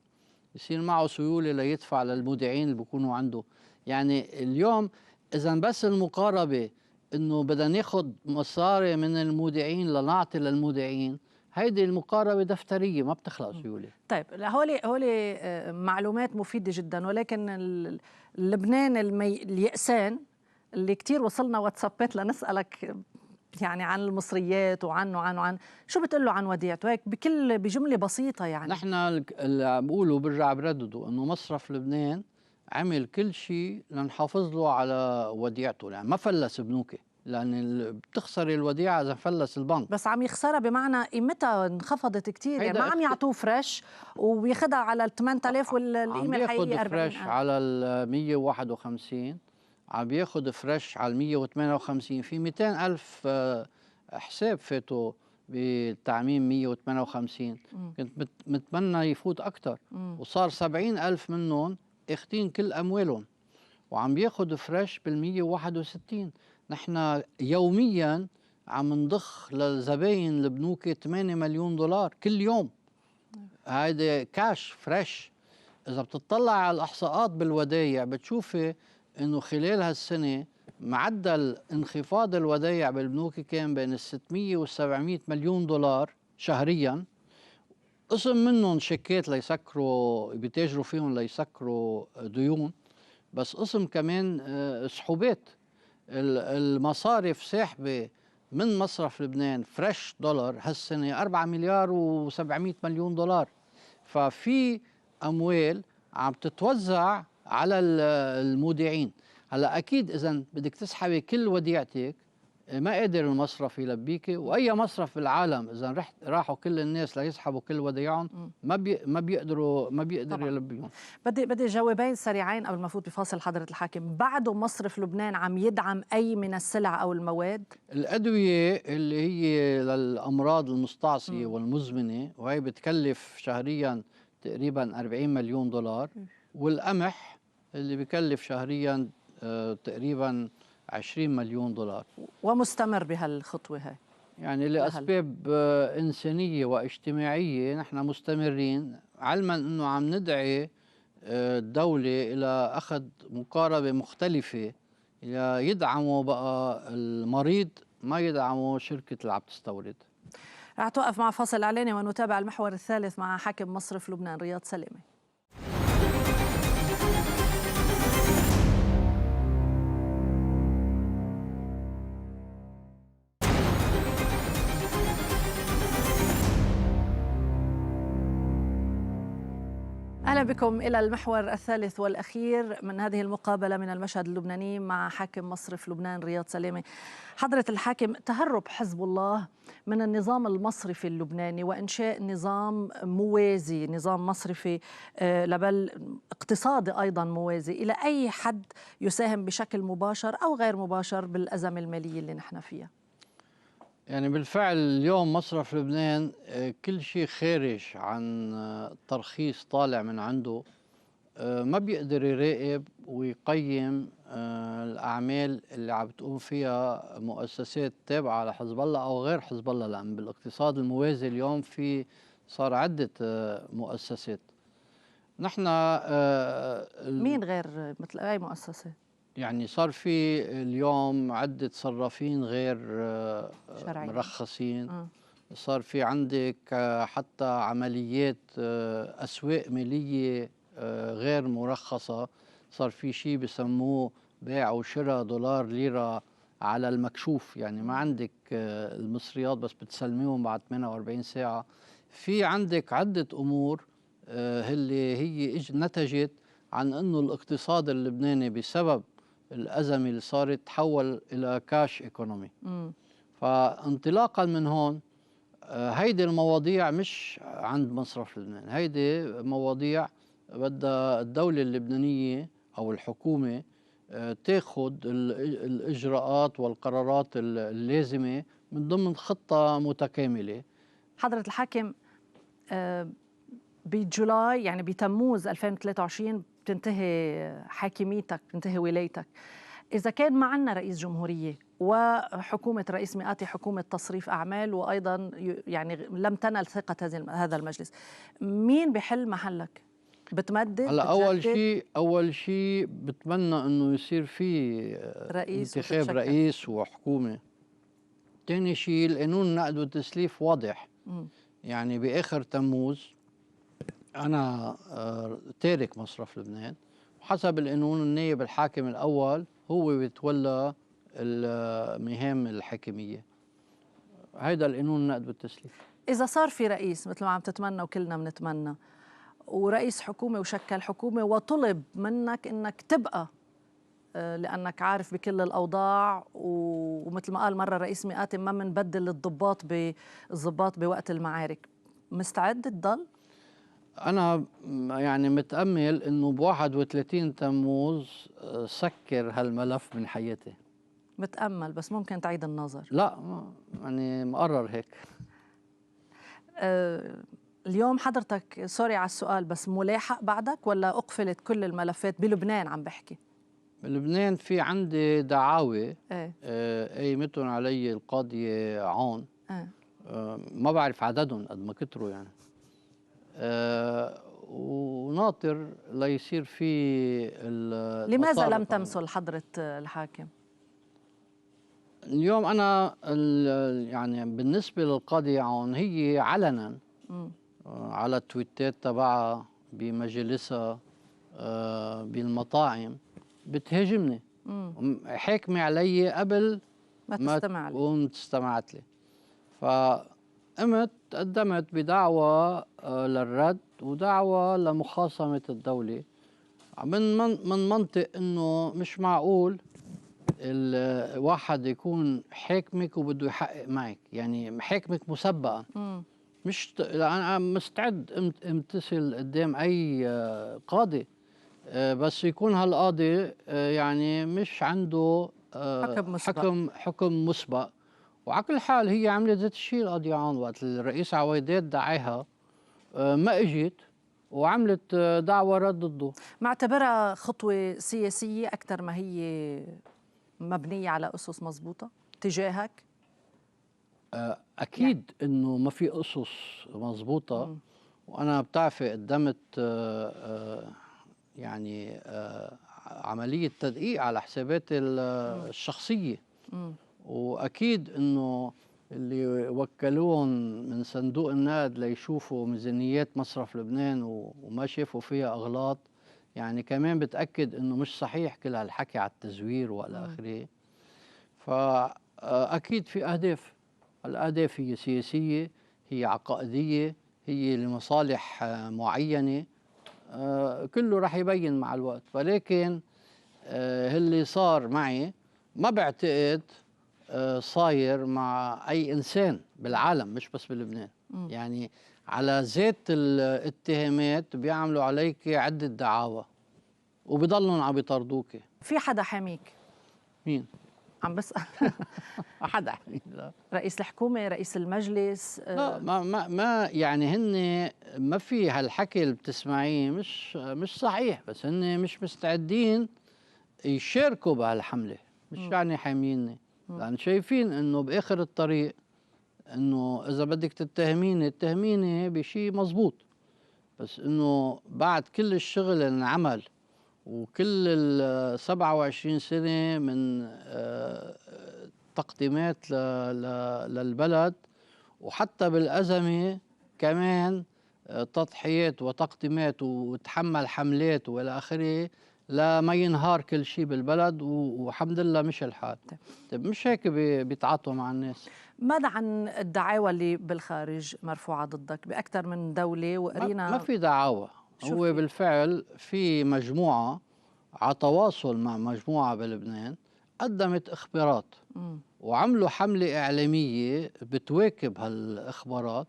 يصير معه سيولة ليدفع للمودعين اللي بيكونوا عنده. يعني اليوم إذا بس المقاربة إنه بدنا ناخد مصاري من المودعين لنعطي للمودعين، هيدي المقاربة دفترية ما بتخلق سيولة. طيب هولي معلومات مفيدة جدا، ولكن لبنان اليأسان اللي كتير وصلنا واتسابات لنسألك يعني عن المصريات وعن شو بتقول له عن وديعته هيك بجمله بسيطه. يعني نحن اللي بقوله برجع بردده انه مصرف لبنان عمل كل شيء لنحافظ له على وديعته، يعني ما فلس بنوكه، لأن بتخسري الوديعة إذا فلس البنك. بس عم يخسرها بمعنى قيمتها انخفضت كتير، يعني ما عم يعطوه فريش وبياخدها على ال 8000 والقيمة الحقيقية 40,000. فريش على ال 151، عم بياخد فريش على ال 158. في 200,000 حساب فاتوا بالتعميم 158. كنت متمنى يفوت أكتر، وصار 70,000 منهم اخدين كل أموالهم وعم بياخد فريش بال 161. نحن يوميا عم نضخ للزباين البنوك 8 مليون دولار كل يوم. هيدا كاش فريش. إذا بتطلع على الإحصاءات بالودايع بتشوفي إنه خلال هالسنة معدل انخفاض الودايع بالبنوك كان بين ال 600 وال 700 مليون دولار شهريا. قسم منهم شيكات ليسكروا بيتاجروا فيهم ليسكروا ديون، بس قسم كمان سحوبات. المصارف ساحبة من مصرف لبنان فريش دولار هالسنة 4 مليار و700 مليون دولار. ففي أموال عم تتوزع على المودعين. هلا أكيد إذا بدك تسحبي كل وديعتك ما قادر المصرف يلبيك، واي مصرف بالعالم اذا راحوا كل الناس ليسحبوا كل وديعهم ما بيقدر يلبيهم. بدي جوابين سريعين قبل ما افوت بفاصل حضرة الحاكم. بعده مصرف لبنان عم يدعم اي من السلع او المواد؟ الادويه اللي هي للامراض المستعصيه والمزمنه، وهي بتكلف شهريا تقريبا 40 مليون دولار، والقمح اللي بكلف شهريا تقريبا 20 مليون دولار. ومستمر بهالخطوة هاي، يعني لأسباب إنسانية واجتماعية نحن مستمرين، علما أنه عم ندعي الدولة إلى أخذ مقاربة مختلفة يدعموا بقى المريض، ما يدعموا شركة اللي عم تستورد. رح توقف مع فاصل إعلاني ونتابع المحور الثالث مع حاكم مصرف لبنان رياض سلامة. أهلا بكم إلى المحور الثالث والأخير من هذه المقابلة من المشهد اللبناني مع حاكم مصرف لبنان رياض سلامة. حضرة الحاكم، تهرب حزب الله من النظام المصرفي اللبناني وإنشاء نظام موازي، نظام مصرفي بل اقتصادي أيضا موازي، إلى أي حد يساهم بشكل مباشر أو غير مباشر بالأزمة المالية اللي نحن فيها؟ يعني بالفعل اليوم مصرف لبنان كل شيء خارج عن ترخيص طالع من عنده، ما بيقدر يراقب ويقيم الأعمال اللي عم بتقوم فيها مؤسسات تابعة لحزب الله أو غير حزب الله، لأن بالاقتصاد الموازي اليوم في صار عدة مؤسسات. نحن مين غير مثل أي مؤسسة؟ يعني صار في اليوم عدة صرافين غير شرعين مرخصين. صار في عندك حتى عمليات أسواق مالية غير مرخصة. صار في شيء بسموه بيع وشراء دولار ليرة على المكشوف، يعني ما عندك المصريات بس بتسلميهم بعد 48 ساعة. في عندك عدة أمور اللي هي نتجت عن أنه الاقتصاد اللبناني بسبب الأزمة اللي صارت تحول إلى كاش إيكونومي. فانطلاقا من هون هيدي المواضيع مش عند مصرف لبنان، هيدي مواضيع بدها الدولة اللبنانية أو الحكومة تاخد الإجراءات والقرارات اللازمة من ضمن خطة متكاملة. حضرة الحاكم، بجولاي يعني بتموز 2023 بتنتهي حاكميتك، بتنتهي ولايتك. إذا كان معنا رئيس جمهورية وحكومة رئيس مئاتي حكومة تصريف أعمال، وأيضا يعني لم تنل ثقة هذا المجلس، مين بحل محلك؟ بتمدد؟ هلا أول شيء بتمنى إنه يصير في رئيس انتخاب رئيس وحكومة. ثاني شيء القانون النقد والتسليف واضح. يعني بآخر تموز أنا تارك مصرف لبنان، وحسب القانون النائب الحاكم الأول هو بيتولى المهام الحاكمية. هيدا القانون النقد والتسليف. إذا صار في رئيس مثل ما عم تتمنى وكلنا بنتمنى، ورئيس حكومة وشكل حكومة وطلب منك إنك تبقى لأنك عارف بكل الأوضاع، ومثل ما قال مرة الرئيس مئاتي ما منبدل الضباط بوقت المعارك. مستعد تضل؟ أنا يعني متأمل إنه ب 31 تموز سكر هالملف من حياتي. متأمل بس ممكن تعيد النظر. لا يعني مقرر هيك. اليوم حضرتك سوري على السؤال بس ملاحق بعدك ولا أقفلت كل الملفات بلبنان؟ عم بحكي بلبنان في عندي دعاوى ايه قيمتهم علي القاضية عون. ما بعرف عددهم قد ما كتروا يعني. وناطر ليصير في لماذا لم تمثل حضرة الحاكم؟ اليوم أنا يعني بالنسبة للقاضية عون هي علنا على التويتات تبعها بمجالسها بالمطاعم بتهاجمني، حاكمة علي قبل ما تكون استمعت لي. فقمت قدمت بدعوى للرد ودعوى لمخاصمة الدولة من منطق انه مش معقول الواحد يكون حاكمك وبده يحقق معك، يعني حاكمك مسبقا. مش انا مستعد امتثل قدام اي قاضي، بس يكون هالقاضي يعني مش عنده حكم مسبق. وعلى كل حال هي عملت ذات الشيء القاضية عون وقت الرئيس عويدات دعاها ما اجت وعملت دعوى رد ضده. معتبرها خطوة سياسية أكثر ما هي مبنية على أسس مضبوطة تجاهك؟ أكيد إنه ما في أسس مضبوطة. وأنا بتعرفي قدمت يعني عملية تدقيق على حساباتي الشخصية. وأكيد إنه اللي وكلوهم من صندوق النقد ليشوفوا ميزانيات مصرف لبنان وما شافوا فيها أغلاط، يعني كمان بتأكد إنه مش صحيح كل هالحكي على التزوير وإلى آخره. فأكيد في أهداف، الأهداف هي سياسية، هي عقائدية، هي لمصالح معينة، كله رح يبين مع الوقت. ولكن اللي صار معي ما بعتقد صاير مع أي إنسان بالعالم مش بس بلبنان. يعني على ذات الاتهامات بيعملوا عليك عدة دعاوى وبضلهم عم بيطردوك. في حدا حاميك؟ مين؟ عم بسأل. حدا حاميك؟ لا. رئيس الحكومة، رئيس المجلس؟ لا ما يعني هن ما في هالحكي اللي بتسمعيه مش صحيح، بس هن مش مستعدين يشاركوا بهالحملة. مش يعني حاميني، لأن شايفين إنه بآخر الطريق إنه إذا بدك اتهميني بشيء مزبوط، بس إنه بعد كل الشغل اللي انعمل وكل ال 27 سنة من تقديمات للبلد، وحتى بالأزمة كمان تضحيات وتقديمات وتحمل حملات والى اخره لما ينهار كل شيء بالبلد، والحمد لله مش الحال. طيب مش هيك بيتعاطوا مع الناس. ماذا عن الدعاوى اللي بالخارج مرفوعة ضدك بأكثر من دولة؟ وقرينا ما في دعاوى، هو بالفعل في مجموعة على تواصل مع مجموعة بلبنان قدمت إخبارات وعملوا حملة إعلامية بتواكب هالإخبارات،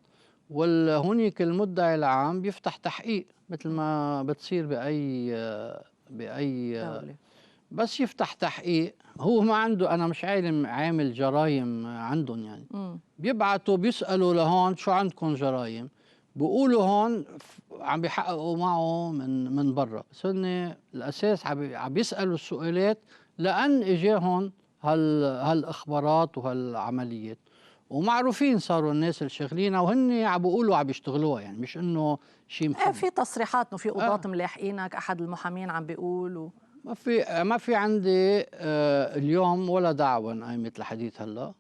وهونيك المدعي العام بيفتح تحقيق مثل ما بتصير بأي دولة. بس يفتح تحقيق، هو ما عنده، أنا مش عامل جرايم عندهم يعني. بيبعتوا بيسألوا لهون شو عندكم جرايم، بيقولوا هون عم بيحققوا معه من برا، بس هن الأساس عم بيسألوا السؤالات لأن إجاهم هالإخبارات وهالعمليات، ومعروفين صاروا الناس اللي شغلينها وهن عم بيقولوا عم بيشتغلوها، يعني مش إنه شيء محدد. في تصريحات إنه في قضاة ملاحقينك، أحد المحامين عم بيقول ما في عندي اليوم ولا دعوة قايمت لحديث هلا.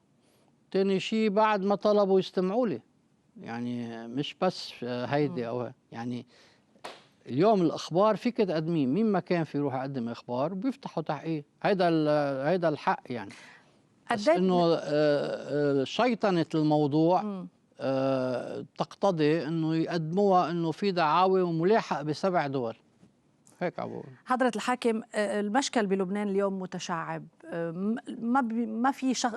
تاني شيء بعد ما طلبوا يستمعوا لي، يعني مش بس هيدي او يعني اليوم الاخبار فيك تقدمين، مين ما كان في يروح يقدم اخبار بيفتحوا تحقيق، هيدا الحق يعني. بس انه شيطنة الموضوع تقتضي انه يقدموها انه في دعاوى وملاحق ب7 دول. هيك عم بقول. حضرة الحاكم، المشكل بلبنان اليوم متشعب،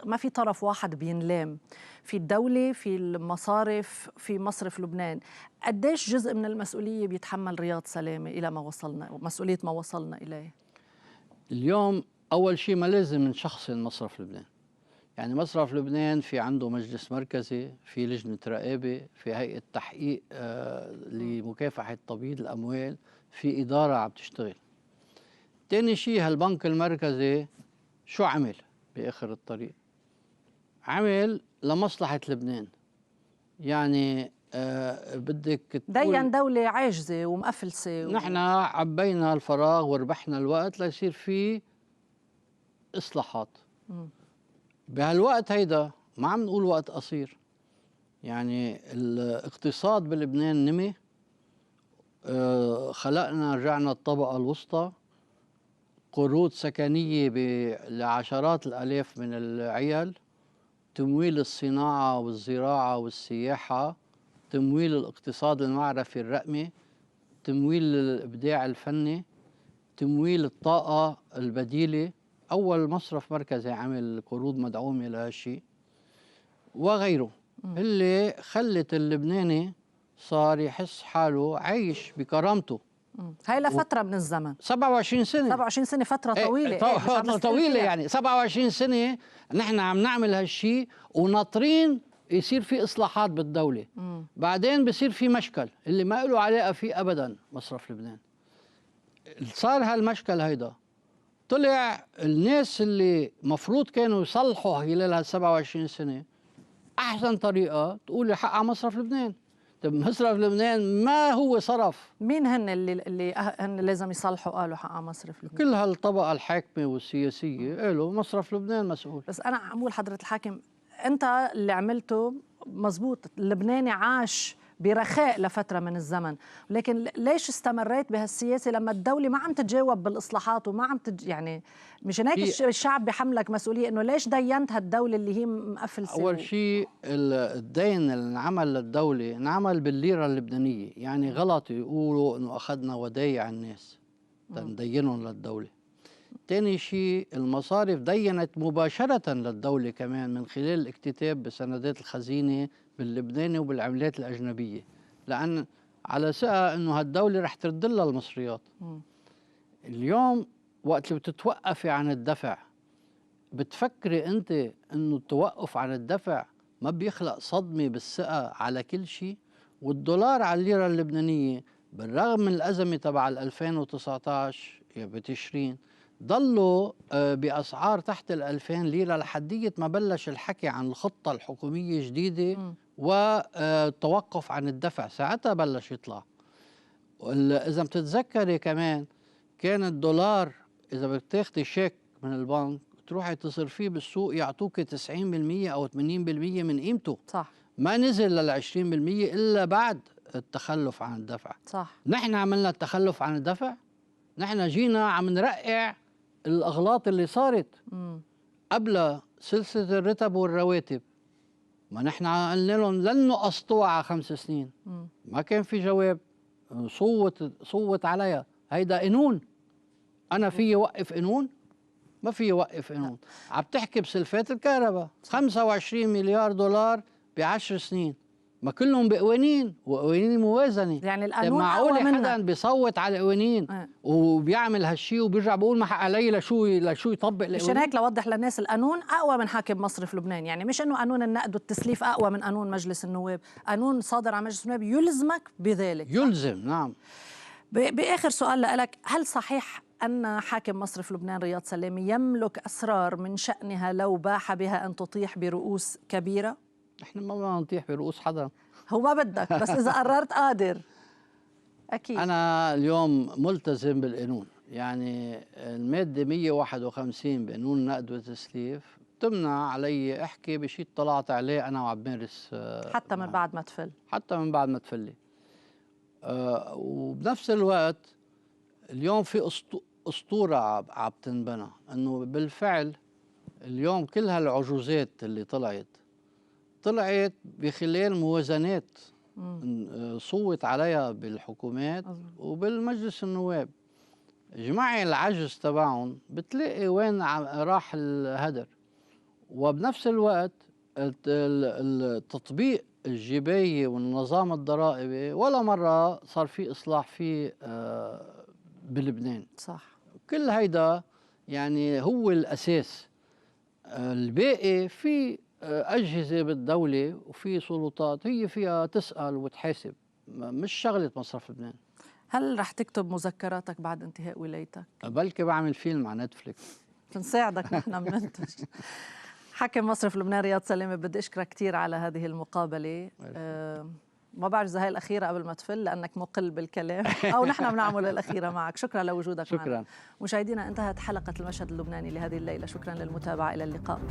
ما في طرف واحد بينلام، في الدولة، في المصارف، في مصرف لبنان. قديش جزء من المسؤولية بيتحمل رياض سلامة إلى ما وصلنا، مسؤولية ما وصلنا إليه؟ اليوم أول شيء ما لازم نشخصن مصرف لبنان. يعني مصرف لبنان في عنده مجلس مركزي، في لجنة رقابة، في هيئة تحقيق لمكافحة تبييض الأموال، في إدارة عم تشتغل. تاني شيء هالبنك المركزي شو عمل بآخر الطريق؟ عمل لمصلحة لبنان. يعني بدك دين دولة عاجزة ومقفلسة نحن عبينا الفراغ وربحنا الوقت ليصير في إصلاحات. بهالوقت هيدا ما عم نقول وقت قصير. يعني الاقتصاد بلبنان نمي، خلقنا رجعنا الطبقة الوسطى، قروض سكنية لعشرات الآلاف من العيال، تمويل الصناعة والزراعة والسياحة، تمويل الاقتصاد المعرفي الرقمي، تمويل الإبداع الفني، تمويل الطاقة البديلة. أول مصرف مركزي عمل قروض مدعومة لهالشيء وغيره، اللي خلت اللبناني صار يحس حاله عايش بكرامته. هاي لفترة من الزمن 27 سنة. 27 سنة فترة طويلة. طويلة يعني 27 سنة نحن عم نعمل هالشيء وناطرين يصير في إصلاحات بالدولة. بعدين بصير في مشكل اللي ما له علاقة فيه أبدا مصرف لبنان. صار هالمشكل هيدا، طلع الناس اللي مفروض كانوا يصلحوا خلال هال 27 سنة أحسن طريقة تقول حق على مصرف لبنان. طب مصرف لبنان ما هو صرف. مين هن اللي هن لازم يصلحوا قالوا حق على مصرف لبنان؟ كل هالطبقة الحاكمة والسياسية قالوا مصرف لبنان مسؤول. بس أنا عم بقول حضرة الحاكم، أنت اللي عملته مزبوط، اللبناني عاش برخاء لفترة من الزمن، ولكن ليش استمريت بهالسياسة لما الدولة ما عم تتجاوب بالإصلاحات وما عم يعني مشان هيك الشعب بحملك مسؤولية إنه ليش دينت هالدولة اللي هي مقفلسة؟ أول شيء الدين اللي انعمل للدولة انعمل بالليرة اللبنانية. يعني غلط يقولوا إنه أخذنا ودايع الناس ندينهم للدولة. تاني شيء المصارف دينت مباشرة للدولة كمان من خلال الاكتتاب بسندات الخزينة باللبناني وبالعملات الأجنبية، لأن على ثقة إنه هالدولة رح ترد لها المصريات. اليوم وقت اللي بتتوقفي عن الدفع، بتفكري أنت إنه التوقف عن الدفع ما بيخلق صدمة بالثقة على كل شيء؟ والدولار على الليرة اللبنانية بالرغم من الأزمة تبع 2019 بتشرين ضلوا بأسعار تحت 2000 ليرة لحدية ما بلش الحكي عن الخطة الحكومية جديدة والتوقف عن الدفع، ساعتها بلش يطلع. إذا بتتذكري كمان كان الدولار إذا بدك تاخدي شيك من البنك تروحي تصرفيه بالسوق يعطوك 90% أو 80% من قيمته. صح. ما نزل لل 20% إلا بعد التخلف عن الدفع. صح. نحن عملنا التخلف عن الدفع، نحن جينا عم نرقع الأغلاط اللي صارت قبل سلسلة الرتب والرواتب. ما نحن قلنا لهم لن نقسطوها على 5 سنين. ما كان في جواب، صوت عليها. هيدا قانون، أنا في وقف قانون؟ ما في وقف قانون. عم تحكي بسلفات الكهرباء 25 مليار دولار ب10 سنين، ما كلهم بقوانين وقوانين موازنه. يعني القانون معقول حدا بيصوت على القوانين وبيعمل هالشيء وبيرجع بيقول ما حق علي لشو يطبق القوانين؟ مشان هيك لوضح للناس القانون اقوى من حاكم مصرف لبنان. يعني مش انه قانون النقد والتسليف اقوى من قانون مجلس النواب، قانون صادر عن مجلس النواب يلزمك بذلك. يلزم. نعم. باخر سؤال لك، هل صحيح أن حاكم مصرف لبنان رياض سلامة يملك أسرار من شأنها لو باح بها أن تطيح برؤوس كبيرة؟ نحن ما بدنا نطيح برؤوس حدا. هو ما بدك، بس إذا قررت قادر. أكيد. أنا اليوم ملتزم بالقانون. يعني المادة 151 بقانون النقد والتسليف تمنع علي أحكي بشيء طلعت عليه أنا وعم بمارس حتى من بعد ما تفل. حتى من بعد ما تفلي. وبنفس الوقت اليوم في أسطورة عم تنبنى أنه بالفعل اليوم كل هالعجوزات اللي طلعت بخلال موازنات صوت عليها بالحكومات وبالمجلس النواب. جماعي العجز تبعهم بتلاقي وين راح الهدر. وبنفس الوقت التطبيق الجباية والنظام الضرائبي ولا مرة صار في إصلاح فيه بلبنان. صح. كل هيدا يعني هو الأساس. الباقي في أجهزة بالدولة وفي سلطات هي فيها تسأل وتحاسب، مش شغلة مصرف لبنان. هل رح تكتب مذكراتك بعد انتهاء ولايتك؟ بلكي بعمل فيلم على نتفليكس. بنساعدك نحن بننتج. حاكم مصرف لبنان رياض سلامة، بدي أشكرك كثير على هذه المقابلة. ما بعرف إذا هي الأخيرة قبل ما تفل لأنك مقل بالكلام أو نحن بنعمل الأخيرة معك. شكرا لوجودك شكرا معنا. مشاهدينا، انتهت حلقة المشهد اللبناني لهذه الليلة. شكرا للمتابعة، إلى اللقاء.